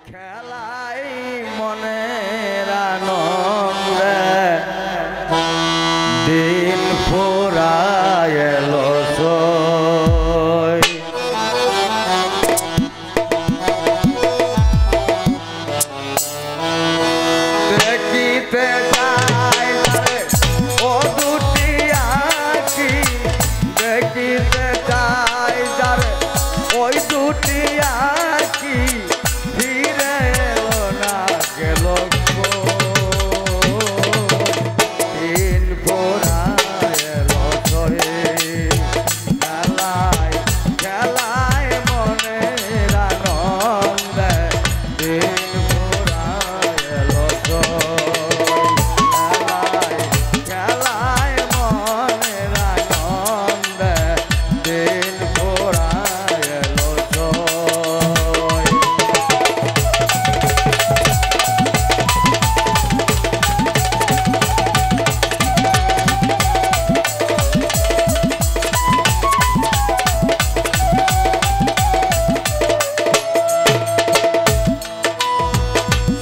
খেলাই মনের আনন্দে দিন ফুরায় এলো সই। দেখিতে যাই ও দুটি আঁখি, দেখিতে যাই যারে ওই দুটি আঁখি, ফিরে এলো না গেল দিন ফুরায় এলো সই। খেলায় খেলায় মনের আনন্দে দিন ফুরায় এলো সই। খেলায় খেলায় মনের আনন্দে দিন ফুরায় এলো সই।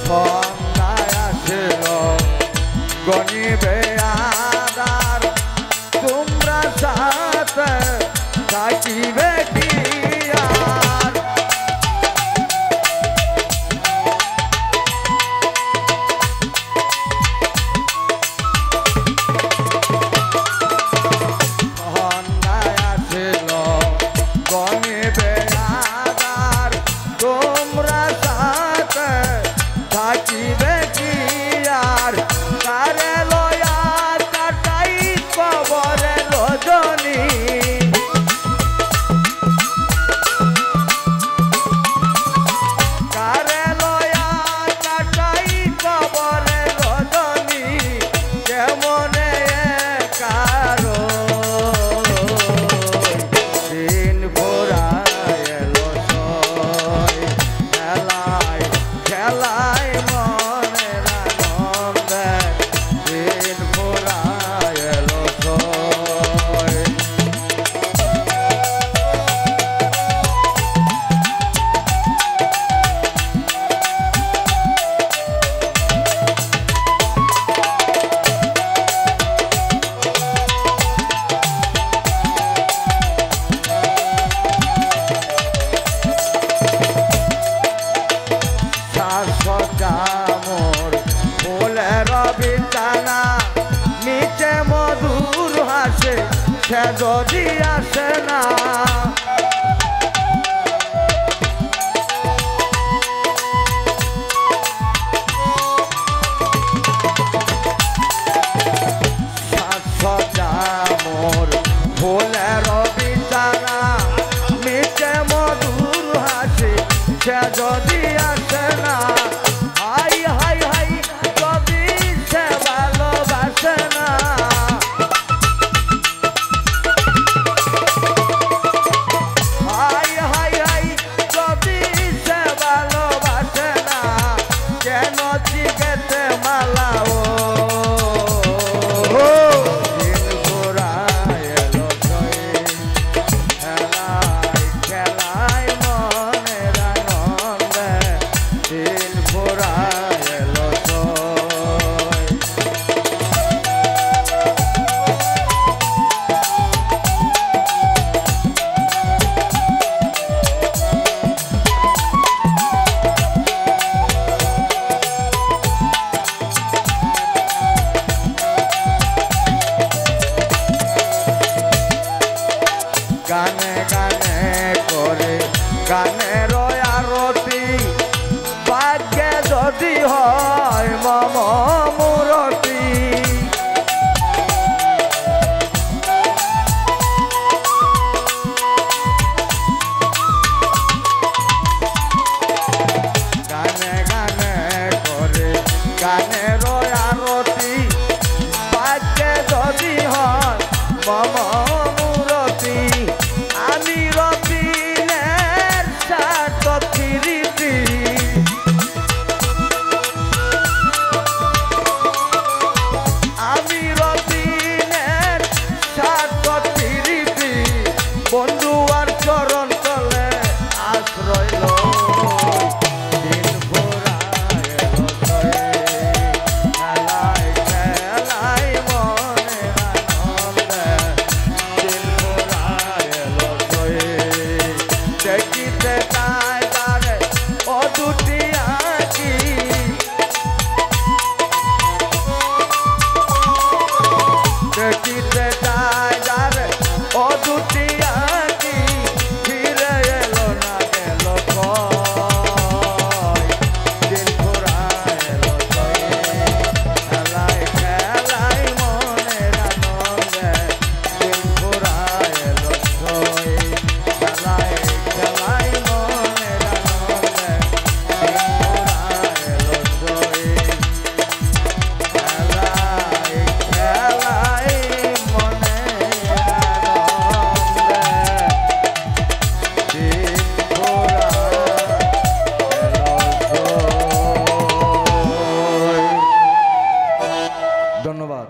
সন্ধ্যায় আসিল গনিবে আধার, তোমরা সাথে থাকিবে কি আর। সন্ধ্যায় আসিল গনিবে আধার, তোমরা সাথে থাকিবে কি আর। কারে লয়া কাটাই কবরে রজনী, কারে লয়া কাটাই কবরে রজনী, কেমনে কারো দিন ফুরায় এলো সই। খেলায় খেলায় মনের আনন্দে দিন ফুরায় এলো সই। সজ্জা মোর ফুলের বিছানা, নিচে মধুর হাসে সে যদি আসে না। সজ্জা মোর ফুলের বিছানা, নিচে মধুর হাসে সে যদি আসে না। হাই হাই হাই যদি সে ভালোবাসে না। হাই হাই হাই যদি সে ভালোবাসে না, কেন জিগেতে মালা ও দিন ফুরায় এলো সই। খেলায় খেলায় মনের আনন্দে দিন ধন্যবাদ।